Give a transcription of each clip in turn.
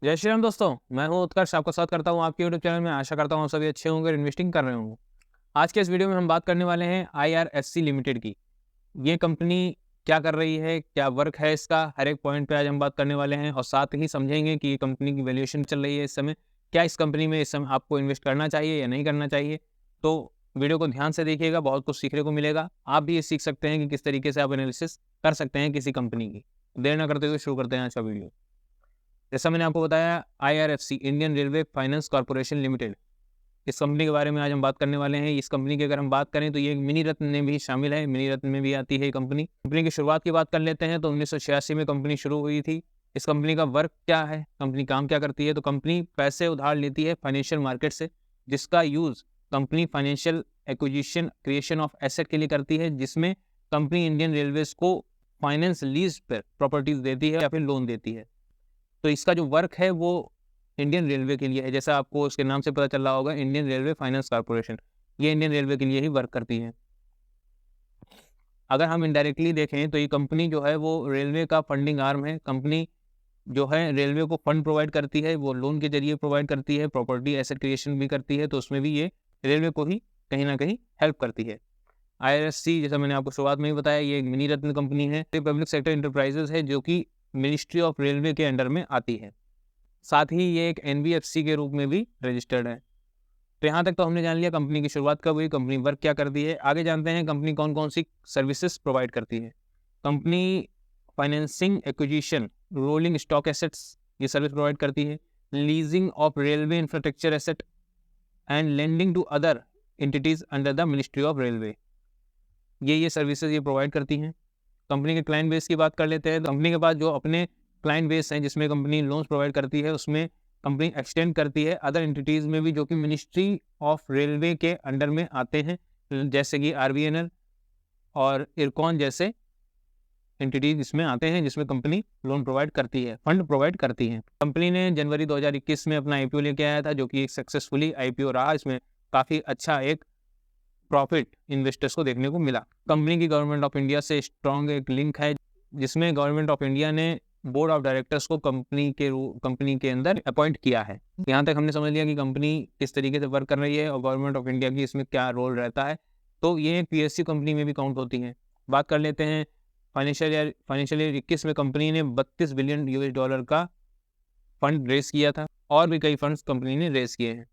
जय श्री राम दोस्तों, मैं हूं उत्कर्ष, आपका स्वागत करता हूं आपके यूट्यूब चैनल में। आशा करता हूं आप सभी अच्छे होंगे और इन्वेस्टिंग कर रहे होंगे। आज के इस वीडियो में हम बात करने वाले हैं IRSC लिमिटेड की। ये कंपनी क्या कर रही है, क्या वर्क है इसका, हर एक पॉइंट पे आज हम बात करने वाले हैं और साथ ही समझेंगे कि ये कंपनी की वैल्यूएशन चल रही है इस समय, क्या इस कंपनी में इस समय आपको इन्वेस्ट करना चाहिए या नहीं करना चाहिए। तो वीडियो को ध्यान से देखिएगा, बहुत कुछ सीखने को मिलेगा। आप भी ये सीख सकते हैं कि किस तरीके से आप एनालिसिस कर सकते हैं किसी कंपनी की। देर न करते हुए शुरू करते हैं आज का वीडियो। जैसा मैंने आपको बताया, IRFC Indian railway finance corporation limited, इस कंपनी के बारे में आज हम बात करने वाले हैं। इस कंपनी की अगर हम बात करें तो ये मिनी रत्न में भी शामिल है, मिनी रत्न में भी आती है ये कंपनी। कंपनी की शुरुआत की बात कर लेते हैं तो 1986 में कंपनी शुरू हुई थी। इस कंपनी का वर्क क्या है, कंपनी काम क्या करती है, तो कंपनी पैसे उधार लेती है फाइनेंशियल मार्केट से, जिसका use company financial acquisition creation of asset के लिए करती है, जिसमें कंपनी इंडियन रेलवेज को फाइनेंस लीज पर प्रॉपर्टीज देती है या फिर लोन देती है। तो इसका जो वर्क है वो इंडियन रेलवे के लिए है। जैसा आपको उसके नाम से पता चल रहा होगा, इंडियन रेलवे फाइनेंस कॉर्पोरेशन, ये इंडियन रेलवे के लिए ही वर्क करती है। अगर हम इनडायरेक्टली देखें तो ये कंपनी जो है वो रेलवे का फंडिंग आर्म है। कंपनी जो है रेलवे को फंड प्रोवाइड करती है, वो लोन के जरिए प्रोवाइड करती है, प्रॉपर्टी एसेट क्रिएशन भी करती है, तो उसमें भी ये रेलवे को ही कहीं ना कहीं हेल्प करती है। IRSC, जैसा मैंने आपको शुरुआत में ही बताया, ये एक मिनी रत्न कंपनी है, पब्लिक सेक्टर इंटरप्राइजेज है, जो कि मिनिस्ट्री ऑफ रेलवे के अंडर में आती है। साथ ही ये एक NBFC के रूप में भी रजिस्टर्ड है। तो यहाँ तक तो हमने जान लिया कंपनी की शुरुआत कब हुई, कंपनी वर्क क्या करती है। आगे जानते हैं कंपनी कौन कौन सी सर्विसेज प्रोवाइड करती है। Company financing acquisition rolling stock assets ये सर्विस प्रोवाइड करती है, leasing of railway infrastructure asset and lending to other entities under the ministry of railway, ये सर्विसेज ये प्रोवाइड करती हैं। कंपनी के क्लाइंट बेस की बात कर लेते हैं। कंपनी के पास जो अपने क्लाइंट बेस हैं, जिसमें कंपनी लोन्स प्रोवाइड करती है, उसमें कंपनी एक्सटेंड करती है अदर एंटिटीज़ में भी, जो कि मिनिस्ट्री ऑफ रेलवे के अंडर में आते हैं, जैसे कि RVNL और इरकॉन जैसे एंटिटीज इसमें आते हैं, जिसमें कंपनी लोन प्रोवाइड करती है, फंड प्रोवाइड करती है। कंपनी ने जनवरी 2021 में अपना IPO लेके आया था, जो कि एक सक्सेसफुली IPO रहा। इसमें काफ़ी अच्छा एक प्रॉफिट इन्वेस्टर्स को देखने को मिला। कंपनी की गवर्नमेंट ऑफ इंडिया से स्ट्रॉन्ग एक लिंक है, जिसमें गवर्नमेंट ऑफ इंडिया ने बोर्ड ऑफ डायरेक्टर्स को कंपनी के अंदर अपॉइंट किया है। यहाँ तक हमने समझ लिया कि कंपनी किस तरीके से वर्क कर रही है और गवर्नमेंट ऑफ इंडिया की इसमें क्या रोल रहता है। तो ये एक PSU कंपनी में भी काउंट होती है। बात कर लेते हैं फाइनेंशियल ईयर 21 में कंपनी ने $32 बिलियन का फंड रेस किया था, और भी कई फंड्स कंपनी ने रेस किए हैं।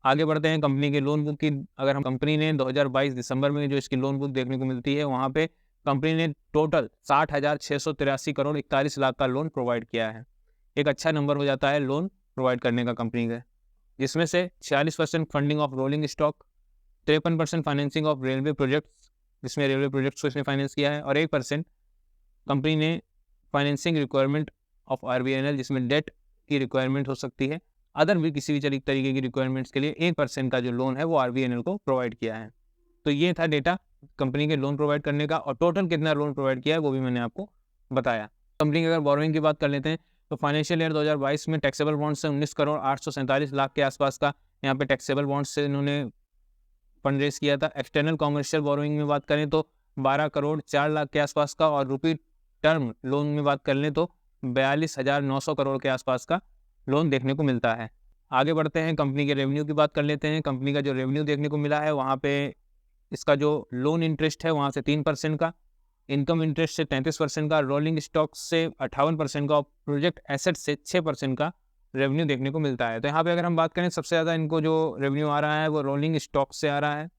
आगे बढ़ते हैं कंपनी के लोन बुक की। अगर हम कंपनी ने 2022 दिसंबर में जो इसकी लोन बुक देखने को मिलती है, वहाँ पे कंपनी ने टोटल 60,683 करोड़ 41 लाख का लोन प्रोवाइड किया है। एक अच्छा नंबर हो जाता है लोन प्रोवाइड करने का कंपनी का, जिसमें से 46% funding of rolling stock, 53% financing of railway projects, जिसमें रेलवे प्रोजेक्ट्स को इसने फाइनेंस किया है, और 1% कंपनी ने फाइनेंसिंग रिक्वायरमेंट ऑफ RVNL, जिसमें डेट की रिक्वायरमेंट हो सकती है, अदर भी किसी भी तरीके की रिक्वायरमेंट्स के लिए 1% का जो लोन है वो RVNL को प्रोवाइड किया है। तो ये था डेटा कंपनी के लोन प्रोवाइड करने का, और टोटल कितना लोन प्रोवाइड किया है वो भी मैंने आपको बताया। कंपनी की अगर बोरोइंग की बात कर लेते हैं तो फाइनेंशियल ईयर 2022 में टैक्सेबल बॉन्ड से 19 करोड़ 847 लाख के आसपास का यहाँ पे टैक्सेबल बॉन्ड से इन्होंने फंड रेज किया था। एक्सटर्नल कॉमर्शियल बोरोइंग में बात करें तो 12 करोड़ 4 लाख के आसपास का, और रुपी टर्म लोन में बात कर लें तो 42,900 करोड़ के आसपास का लोन देखने को मिलता है। आगे बढ़ते हैं, कंपनी के रेवेन्यू की बात कर लेते हैं। कंपनी का जो रेवेन्यू देखने को मिला है, वहाँ पे इसका जो लोन इंटरेस्ट है वहाँ से 3% का, इनकम इंटरेस्ट से 33% का, रोलिंग स्टॉक से 58% का, और प्रोजेक्ट एसेट से 6% का रेवेन्यू देखने को मिलता है। तो यहाँ पे अगर हम बात करें, सबसे ज़्यादा इनको जो रेवेन्यू आ रहा है वो रोलिंग स्टॉक से आ रहा है,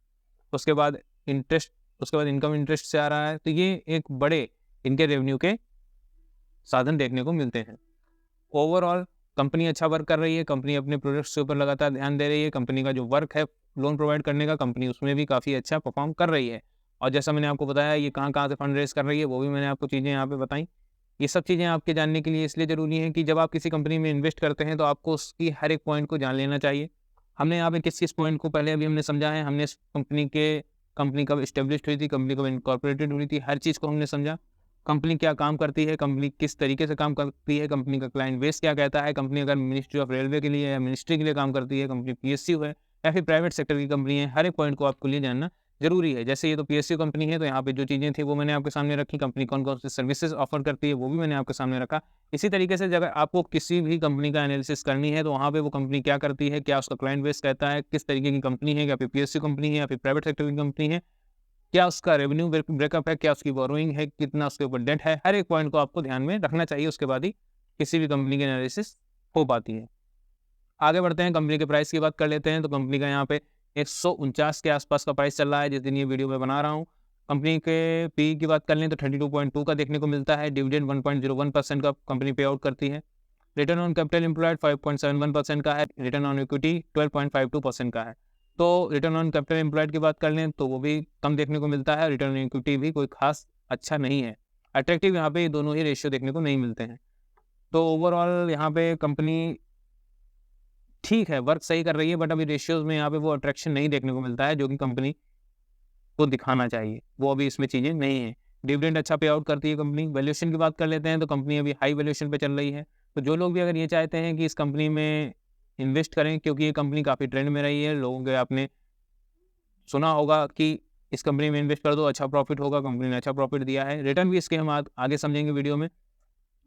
उसके बाद इनकम इंटरेस्ट से आ रहा है। तो ये एक बड़े इनके रेवेन्यू के साधन देखने को मिलते हैं। ओवरऑल कंपनी अच्छा वर्क कर रही है, कंपनी अपने प्रोडक्ट्स के ऊपर लगातार ध्यान दे रही है। कंपनी का जो वर्क है लोन प्रोवाइड करने का, कंपनी उसमें भी काफ़ी अच्छा परफॉर्म कर रही है। और जैसा मैंने आपको बताया, ये कहाँ से फंड रेज कर रही है वो भी मैंने आपको चीज़ें यहाँ पे बताई। ये सब चीज़ें आपके जानने के लिए इसलिए ज़रूरी है कि जब आप किसी कंपनी में इन्वेस्ट करते हैं तो आपको उसकी हर एक पॉइंट को जान लेना चाहिए। हमने यहाँ पे किस पॉइंट को पहले अभी हमने समझा है। हमने कंपनी कब इस्टेब्लिश हुई थी, कंपनी कब इनकॉर्पोरेटेड हुई थी, हर चीज़ को हमने समझा। कंपनी क्या काम करती है, कंपनी किस तरीके से काम करती है, कंपनी का क्लाइंट बेस क्या कहता है, कंपनी अगर मिनिस्ट्री ऑफ रेलवे के लिए या मिनिस्ट्री के लिए काम करती है, कंपनी PSU है या फिर प्राइवेट सेक्टर की कंपनी है, हर एक पॉइंट को आपको लिए जानना ज़रूरी है। जैसे ये तो पीएसयू कंपनी है, तो यहाँ पे जो चीज़ें थी वो मैंने आपके सामने रखी, कंपनी कौन-कौन सी सर्विसेज़ ऑफ़र करती है वो भी मैंने आपके सामने रखा। इसी तरीके से अगर आपको किसी भी कंपनी का एनालिसिस करनी है, तो वहाँ पे वो कंपनी क्या करती है, क्या उसका क्लाइंट बेस कहता है, किस तरीके की कंपनी है, या फिर पीएसयू कंपनी है या फिर प्राइवेट सेक्टर की कंपनी है, क्या उसका रेवेन्यू ब्रेकअप है, क्या उसकी बोरोइंग है, कितना उसके ऊपर डेट है, हर एक पॉइंट को आपको ध्यान में रखना चाहिए, उसके बाद ही किसी भी कंपनी की एनालिसिस हो पाती है। आगे बढ़ते हैं, कंपनी के प्राइस की बात कर लेते हैं। तो कंपनी का यहाँ पे 149 के आसपास का प्राइस चल रहा है जिस दिन ये वीडियो मैं बना रहा हूँ। कंपनी के पी की बात कर लें तो 32.2 का देखने को मिलता है। डिविडेंड 1.01% का कंपनी पे आउट करती है। रिटर्न ऑन कैपिटल एम्प्लॉयड 5.71% का है। रिटर्न ऑन इक्विटी 12.52% का है। तो रिटर्न ऑन कैपिटल एम्प्लॉयड की बात कर लें तो वो भी कम देखने को मिलता है। रिटर्न ऑन इक्विटी भी कोई खास अच्छा नहीं है। अट्रैक्टिव यहाँ पे दोनों ही रेशियो देखने को नहीं मिलते हैं। तो ओवरऑल यहाँ पे कंपनी ठीक है, वर्क सही कर रही है, बट अभी रेशियोज़ में यहाँ पे वो अट्रैक्शन नहीं देखने को मिलता है जो कि कंपनी को दिखाना चाहिए। वो अभी इसमें चीज़ें नहीं हैं। डिविडेंड अच्छा पे आउट करती है कंपनी। वैल्यूएशन की बात कर लेते हैं तो कंपनी अभी हाई वैल्यूएशन पे चल रही है। तो जो लोग भी अगर ये चाहते हैं कि इस कंपनी में इन्वेस्ट करें, क्योंकि ये कंपनी काफ़ी ट्रेंड में रही है, लोगों के आपने सुना होगा कि इस कंपनी में इन्वेस्ट कर दो, अच्छा प्रॉफिट होगा, कंपनी ने अच्छा प्रॉफिट दिया है। रिटर्न भी इसके हम आगे समझेंगे वीडियो में।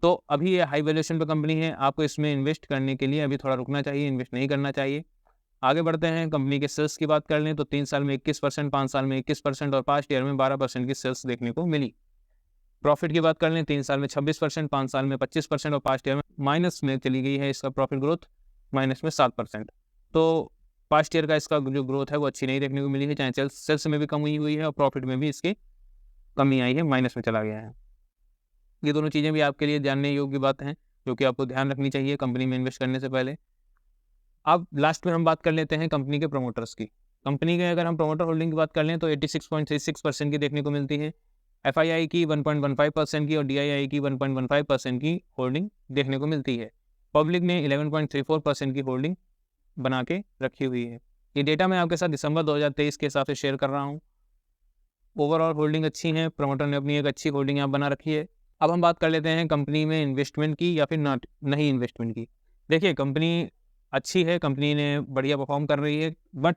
तो अभी ये हाई वैल्यूएशन पे कंपनी है, आपको इसमें इन्वेस्ट करने के लिए अभी थोड़ा रुकना चाहिए, इन्वेस्ट नहीं करना चाहिए। आगे बढ़ते हैं, कंपनी के सेल्स की बात कर लें तो 3 साल में 21%, 5 साल में 21% और पास्ट ईयर में 12% की सेल्स देखने को मिली। प्रॉफिट की बात कर लें 3 साल में 26%, 5 साल में 25% और पास्ट ईयर में माइनस में चली गई है इसका प्रॉफिट ग्रोथ, माइनस में 7%। तो पास्ट ईयर का इसका जो ग्रोथ है वो अच्छी नहीं देखने को मिली है, चाहे सेल्स में भी कमी हुई है और प्रॉफिट में भी इसकी कमी आई है, माइनस में चला गया है। ये दोनों चीज़ें भी आपके लिए जानने योग्य बात हैं, जो कि आपको ध्यान रखनी चाहिए कंपनी में इन्वेस्ट करने से पहले। अब लास्ट में हम बात कर लेते हैं कंपनी के प्रमोटर्स की। कंपनी के अगर हम प्रमोटर होल्डिंग की बात कर लें तो 86.36% की देखने को मिलती है। एफआईआई की 1.15% की और डीआईआई की 1.15% की होल्डिंग देखने को मिलती है। पब्लिक ने 11.34% की होल्डिंग बना के रखी हुई है। ये डेटा मैं आपके साथ दिसंबर 2023 के हिसाब से शेयर कर रहा हूँ। ओवरऑल होल्डिंग अच्छी है, प्रमोटर ने अपनी एक अच्छी होल्डिंग यहाँ बना रखी है। अब हम बात कर लेते हैं कंपनी में इन्वेस्टमेंट की या फिर नहीं इन्वेस्टमेंट की। देखिए, कंपनी अच्छी है, कंपनी ने बढ़िया परफॉर्म कर रही है, बट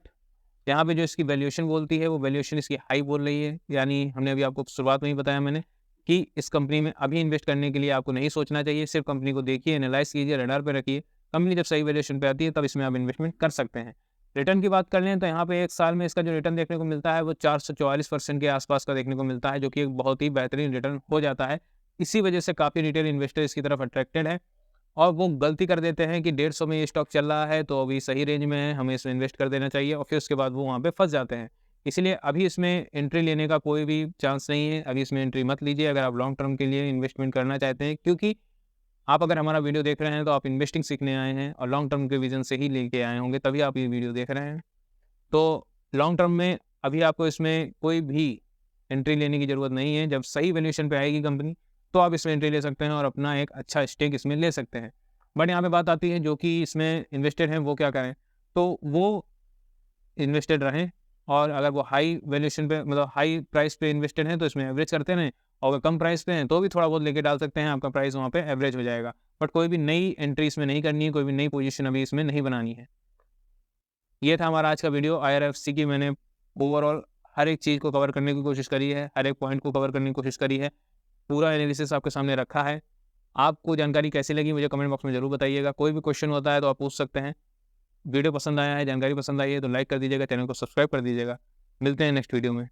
यहाँ पे जो इसकी वैल्यूएशन बोलती है वो वैल्यूएशन इसकी हाई बोल रही है। यानी हमने अभी आपको शुरुआत में ही बताया मैंने कि इस कंपनी में अभी इन्वेस्ट करने के लिए आपको नहीं सोचना चाहिए। सिर्फ कंपनी को देखिए, एनालाइज कीजिए, रडार पे रखिए। कंपनी जब सही वैल्यूएशन पे आती है तब इसमें आप इन्वेस्टमेंट कर सकते हैं। रिटर्न की बात कर लें तो यहाँ पे 1 साल में इसका जो रिटर्न देखने को मिलता है वो 444% के आसपास का देखने को मिलता है, जो कि एक बहुत ही बेहतरीन रिटर्न हो जाता है। इसी वजह से काफ़ी रिटेल इन्वेस्टर इसकी तरफ अट्रैक्टेड है और वो गलती कर देते हैं कि 150 में ये स्टॉक चल रहा है तो अभी सही रेंज में है, हमें इसमें इन्वेस्ट कर देना चाहिए, और फिर उसके बाद वो वहाँ पे फँस जाते हैं। इसीलिए अभी इसमें एंट्री लेने का कोई भी चांस नहीं है। अभी इसमें एंट्री मत लीजिए अगर आप लॉन्ग टर्म के लिए इन्वेस्टमेंट करना चाहते हैं, क्योंकि आप अगर हमारा वीडियो देख रहे हैं तो आप इन्वेस्टिंग सीखने आए हैं और लॉन्ग टर्म के विजन से ही लेके आए होंगे, तभी आप ये वीडियो देख रहे हैं। तो लॉन्ग टर्म में अभी आपको इसमें कोई भी एंट्री लेने की ज़रूरत नहीं है। जब सही वैल्यूएशन पे आएगी कंपनी तो आप इसमें एंट्री ले सकते हैं और अपना एक अच्छा स्टेक इसमें ले सकते हैं। बट यहाँ पे बात आती है, जो कि इसमें इन्वेस्टेड हैं वो क्या करें? तो वो इन्वेस्टेड रहें, और अगर वो हाई वैल्यूएशन पे मतलब हाई प्राइस पे इन्वेस्टेड हैं तो इसमें एवरेज करते रहें, और अगर कम प्राइस पे हैं तो भी थोड़ा बहुत लेके डाल सकते हैं, आपका प्राइस वहाँ पे एवरेज हो जाएगा। बट कोई भी नई एंट्री इसमें नहीं करनी है, कोई भी नई पोजीशन अभी इसमें नहीं बनानी है। ये था हमारा आज का वीडियो। आईआरएफसी की मैंने ओवरऑल हर एक चीज़ को कवर करने की कोशिश करी है, हर एक पॉइंट को कवर करने की कोशिश करी है। पूरा एनालिसिस आपके सामने रखा है। आपको जानकारी कैसी लगी मुझे कमेंट बॉक्स में ज़रूर बताइएगा। कोई भी क्वेश्चन होता है तो आप पूछ सकते हैं। वीडियो पसंद आया है, जानकारी पसंद आई है तो लाइक कर दीजिएगा, चैनल को सब्सक्राइब कर दीजिएगा। मिलते हैं नेक्स्ट वीडियो में।